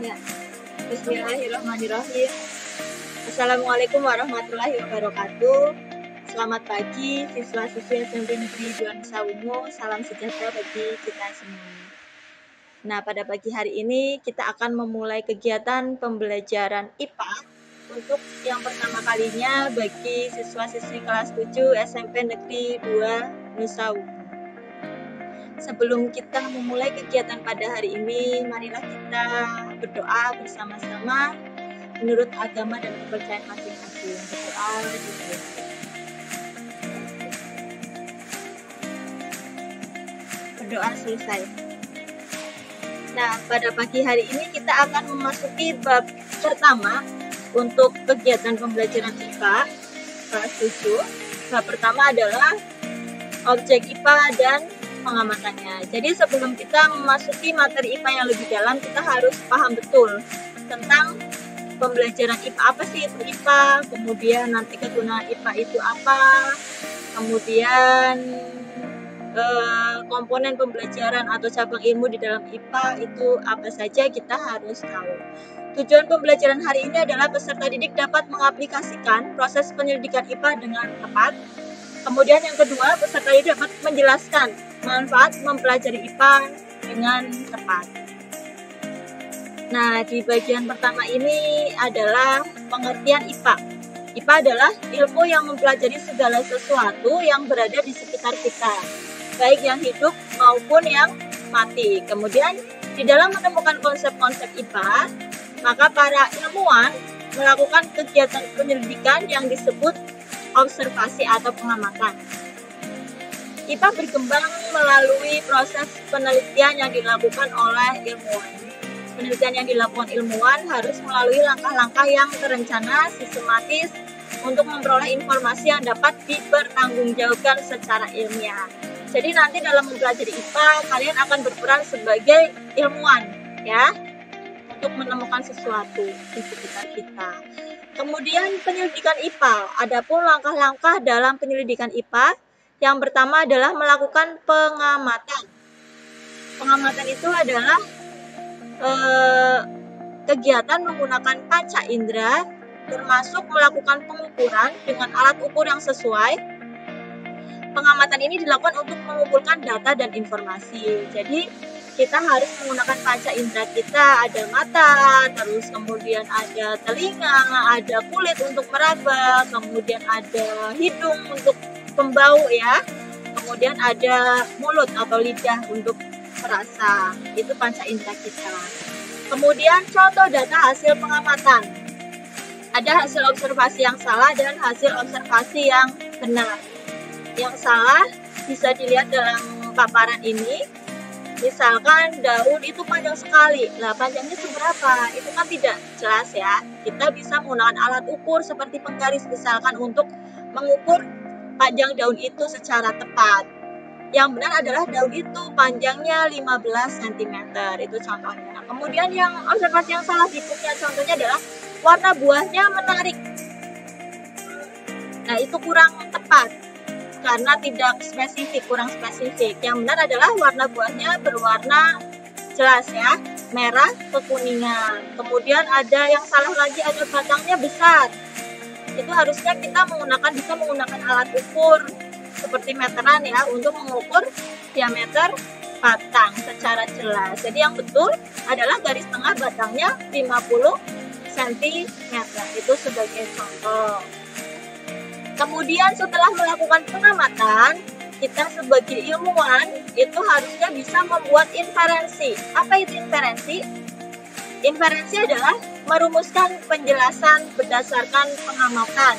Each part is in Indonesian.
Ya, Bismillahirrahmanirrahim. Assalamualaikum warahmatullahi wabarakatuh. Selamat pagi siswa-siswi SMP Negeri 2 Nusa Ungu. Salam sejahtera bagi kita semua. Nah, pada pagi hari ini kita akan memulai kegiatan pembelajaran IPA untuk yang pertama kalinya bagi siswa-siswi kelas 7 SMP Negeri 2 Nusa Ungu. Sebelum kita memulai kegiatan pada hari ini, marilah kita berdoa bersama-sama menurut agama dan kepercayaan masing-masing. Berdoa dimulai. Berdoa selesai. Nah, pada pagi hari ini kita akan memasuki bab pertama untuk kegiatan pembelajaran IPA kelas 7. Bab pertama adalah objek IPA dan pengamatannya. Jadi sebelum kita memasuki materi IPA yang lebih dalam, kita harus paham betul tentang pembelajaran IPA. Apa sih itu IPA? Kemudian nanti kegunaan IPA itu apa? Kemudian komponen pembelajaran atau cabang ilmu di dalam IPA itu apa saja, kita harus tahu. Tujuan pembelajaran hari ini adalah peserta didik dapat mengaplikasikan proses penyelidikan IPA dengan tepat. Kemudian yang kedua, peserta didik dapat menjelaskan manfaat mempelajari IPA dengan tepat. Nah, di bagian pertama ini adalah pengertian IPA. IPA adalah ilmu yang mempelajari segala sesuatu yang berada di sekitar kita, baik yang hidup maupun yang mati. Kemudian, di dalam menemukan konsep-konsep IPA, maka para ilmuwan melakukan kegiatan penyelidikan yang disebut observasi atau pengamatan. IPA berkembang melalui proses penelitian yang dilakukan oleh ilmuwan. Penelitian yang dilakukan ilmuwan harus melalui langkah-langkah yang terencana, sistematis, untuk memperoleh informasi yang dapat dipertanggungjawabkan secara ilmiah. Jadi nanti dalam mempelajari IPA, kalian akan berperan sebagai ilmuwan, ya, untuk menemukan sesuatu di sekitar kita. Kemudian penyelidikan IPA. Adapun langkah-langkah dalam penyelidikan IPA, yang pertama adalah melakukan pengamatan. Pengamatan itu adalah kegiatan menggunakan panca indera, termasuk melakukan pengukuran dengan alat ukur yang sesuai. Pengamatan ini dilakukan untuk mengumpulkan data dan informasi. Jadi kita harus menggunakan panca indera kita, ada mata, terus kemudian ada telinga, ada kulit untuk meraba, kemudian ada hidung untuk pembau, ya, kemudian ada mulut atau lidah untuk merasa. Itu panca indera kita. Kemudian contoh data hasil pengamatan. Ada hasil observasi yang salah dan hasil observasi yang benar. Yang salah bisa dilihat dalam paparan ini. Misalkan daun itu panjang sekali. Nah, panjangnya seberapa? Itu kan tidak jelas, ya. Kita bisa menggunakan alat ukur seperti penggaris misalkan untuk mengukur panjang daun itu secara tepat. Yang benar adalah daun itu panjangnya 15 cm. Itu contohnya. Kemudian yang observasi yang salah berikutnya contohnya adalah warna buahnya menarik. Nah, itu kurang tepat karena tidak spesifik, kurang spesifik. Yang benar adalah warna buahnya berwarna jelas, ya, merah kekuningan. Kemudian ada yang salah lagi, ada batangnya besar. Itu harusnya kita bisa menggunakan alat ukur seperti meteran, ya, untuk mengukur diameter batang secara jelas. Jadi yang betul adalah garis tengah batangnya 50 cm. Itu sebagai contoh. Kemudian setelah melakukan pengamatan, kita sebagai ilmuwan itu harusnya bisa membuat inferensi. Apa itu inferensi? Inferensi adalah merumuskan penjelasan berdasarkan pengamatan.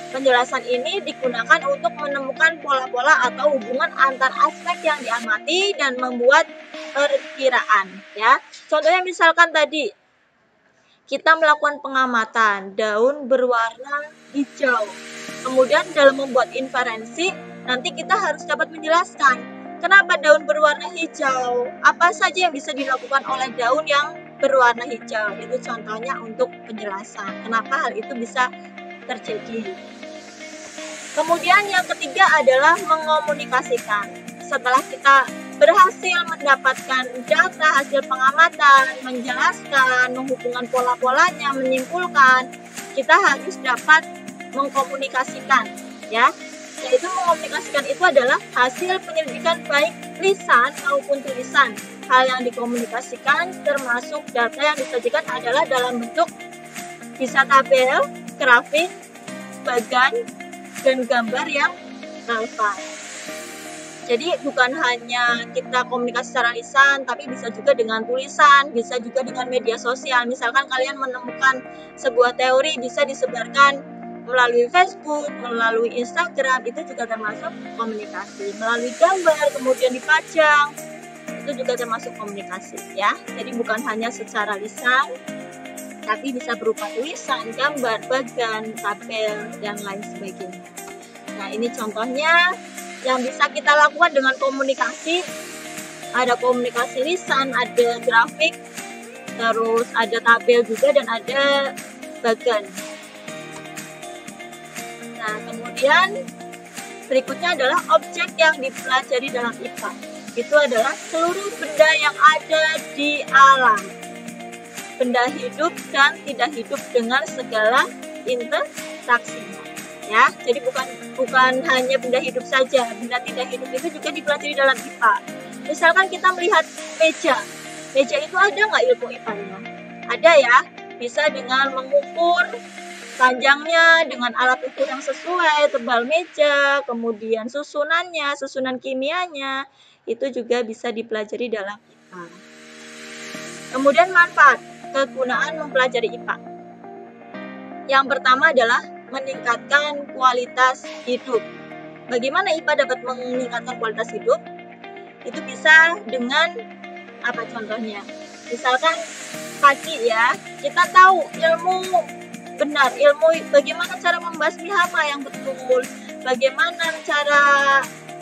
Penjelasan ini digunakan untuk menemukan pola-pola atau hubungan antar aspek yang diamati dan membuat perkiraan, ya. Contohnya misalkan tadi kita melakukan pengamatan, daun berwarna hijau. Kemudian dalam membuat inferensi, nanti kita harus dapat menjelaskan kenapa daun berwarna hijau, apa saja yang bisa dilakukan oleh daun yang berwarna hijau. Itu contohnya untuk penjelasan kenapa hal itu bisa terjadi. Kemudian yang ketiga adalah mengomunikasikan. Setelah kita berhasil mendapatkan data hasil pengamatan, menjelaskan, menghubungkan pola-polanya, menyimpulkan, kita harus dapat mengkomunikasikan, ya. Yaitu mengkomunikasikan itu adalah hasil penyelidikan baik lisan maupun tulisan. Hal yang dikomunikasikan termasuk data yang disajikan adalah dalam bentuk bisa tabel, grafik, bagan, dan gambar yang relevan. Jadi bukan hanya kita komunikasi secara lisan, tapi bisa juga dengan tulisan, bisa juga dengan media sosial. Misalkan kalian menemukan sebuah teori bisa disebarkan melalui Facebook, melalui Instagram, itu juga termasuk komunikasi. Melalui gambar, kemudian dipajang, itu juga termasuk komunikasi, ya. Jadi bukan hanya secara lisan, tapi bisa berupa tulisan, gambar, bagan, tabel, dan lain sebagainya. Nah, ini contohnya yang bisa kita lakukan dengan komunikasi. Ada komunikasi lisan, ada grafik, terus ada tabel juga, dan ada bagan. Nah, kemudian berikutnya adalah objek yang dipelajari dalam IPA. Itu adalah seluruh benda yang ada di alam. Benda hidup dan tidak hidup dengan segala interaksinya. Ya, jadi bukan hanya benda hidup saja, benda tidak hidup itu juga dipelajari dalam IPA. Misalkan kita melihat meja itu ada nggak ilmu IPA-nya? Ada, ya, bisa dengan mengukur panjangnya dengan alat ukur yang sesuai, tebal meja, kemudian susunannya, susunan kimianya, itu juga bisa dipelajari dalam IPA. Kemudian manfaat kegunaan mempelajari IPA. Yang pertama adalah meningkatkan kualitas hidup. Bagaimana IPA dapat meningkatkan kualitas hidup? Itu bisa dengan apa contohnya? Misalkan tadi, ya, kita tahu ilmu benar, ilmu bagaimana cara membasmi hama yang betul, bagaimana cara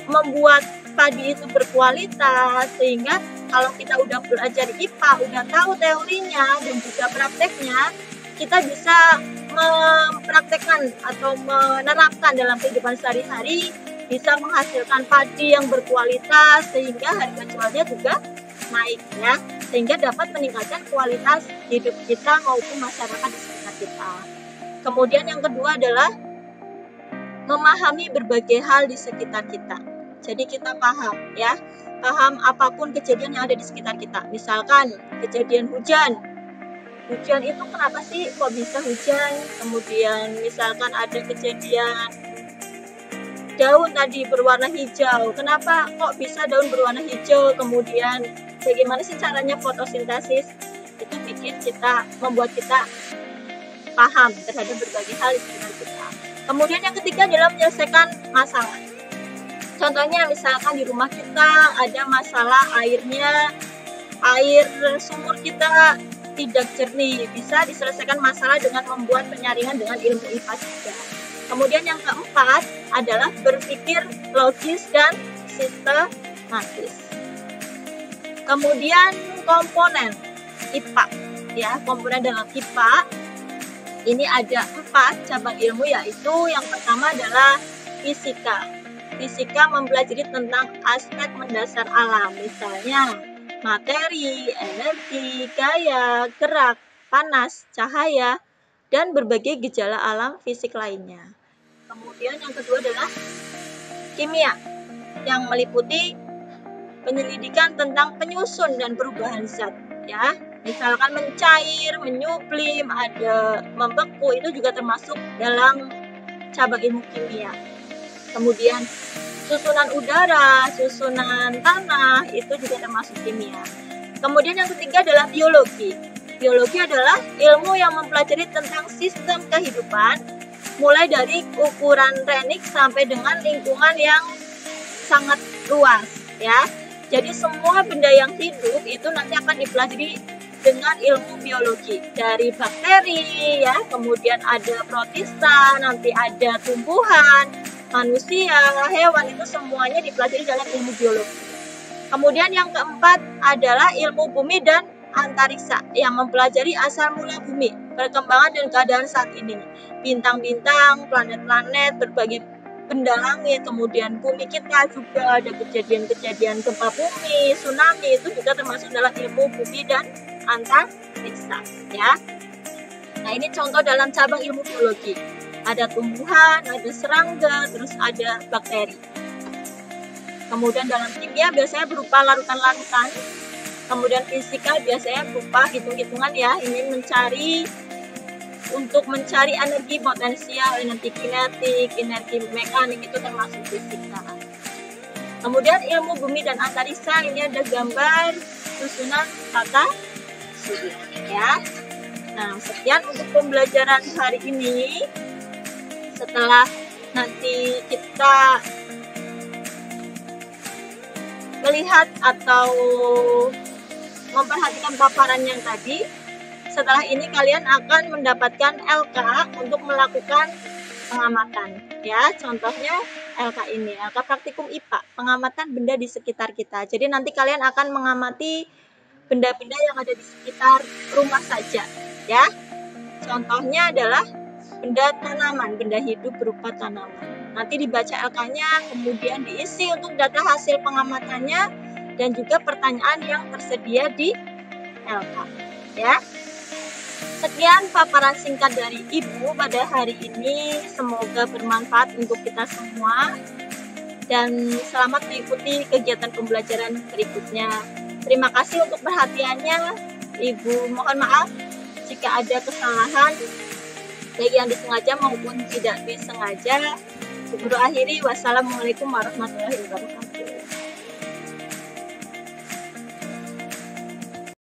membuat padi itu berkualitas, sehingga kalau kita udah belajar IPA, udah tahu teorinya dan juga prakteknya, kita bisa mempraktekkan atau menerapkan dalam kehidupan sehari-hari, bisa menghasilkan padi yang berkualitas sehingga harga jualnya juga naik, ya, sehingga dapat meningkatkan kualitas hidup kita maupun masyarakat di sekitar kita. Kemudian yang kedua adalah memahami berbagai hal di sekitar kita. Jadi kita paham, ya, paham apapun kejadian yang ada di sekitar kita. Misalkan kejadian hujan itu kenapa sih kok bisa hujan? Kemudian misalkan ada kejadian daun tadi berwarna hijau, kenapa kok bisa daun berwarna hijau? Kemudian bagaimana sih caranya fotosintesis? Itu membuat kita paham terhadap berbagai hal di sekitar kita. Kemudian yang ketiga adalah menyelesaikan masalah. Contohnya misalkan di rumah kita ada masalah air sumur kita tidak jernih, bisa diselesaikan masalah dengan membuat penyaringan dengan ilmu IPA juga. Kemudian yang keempat adalah berpikir logis dan sistematis. Kemudian komponen IPA, ya, komponen dalam IPA ini ada 4 cabang ilmu, yaitu yang pertama adalah fisika. Fisika mempelajari tentang aspek mendasar alam, misalnya materi, energi, gaya, gerak, panas, cahaya, dan berbagai gejala alam fisik lainnya. Kemudian yang kedua adalah kimia, yang meliputi penyelidikan tentang penyusun dan perubahan zat, ya. Misalkan mencair, menyublim, ada membeku, itu juga termasuk dalam cabang ilmu kimia. Kemudian susunan udara, susunan tanah, itu juga termasuk kimia. Kemudian yang ketiga adalah biologi. Biologi adalah ilmu yang mempelajari tentang sistem kehidupan, mulai dari ukuran renik sampai dengan lingkungan yang sangat luas, ya. Jadi semua benda yang hidup itu nanti akan dipelajari dengan ilmu biologi, dari bakteri, ya, kemudian ada protista, nanti ada tumbuhan, manusia, hewan, itu semuanya dipelajari dalam ilmu biologi. Kemudian yang keempat adalah ilmu bumi dan antariksa, yang mempelajari asal mula bumi, perkembangan dan keadaan saat ini, bintang-bintang, planet-planet, berbagai benda langit, kemudian bumi kita juga ada kejadian-kejadian gempa bumi, tsunami, itu juga termasuk dalam ilmu bumi dan antariksa, ya. Nah, ini contoh dalam cabang ilmu biologi. Ada tumbuhan, ada serangga, terus ada bakteri. Kemudian dalam kimia biasanya berupa larutan-larutan. Kemudian fisika biasanya berupa hitung-hitungan, ya. Ini untuk mencari energi potensial, energi kinetik, energi mekanik, itu termasuk fisika. Kemudian ilmu bumi dan antariksa, ini ada gambar susunan tata surya, ya. Nah, sekian untuk pembelajaran hari ini. Setelah nanti kita melihat atau memperhatikan paparan yang tadi, setelah ini kalian akan mendapatkan LK untuk melakukan pengamatan, ya. Contohnya LK ini, LK praktikum IPA, pengamatan benda di sekitar kita. Jadi nanti kalian akan mengamati benda-benda yang ada di sekitar rumah saja, ya. Contohnya adalah benda tanaman, benda hidup berupa tanaman. Nanti dibaca LK-nya, kemudian diisi untuk data hasil pengamatannya dan juga pertanyaan yang tersedia di LK, ya. Sekian paparan singkat dari Ibu pada hari ini. Semoga bermanfaat untuk kita semua. Dan selamat mengikuti kegiatan pembelajaran berikutnya. Terima kasih untuk perhatiannya. Ibu mohon maaf jika ada kesalahan, baik yang disengaja maupun tidak disengaja. Guru akhiri, wassalamualaikum warahmatullahi wabarakatuh.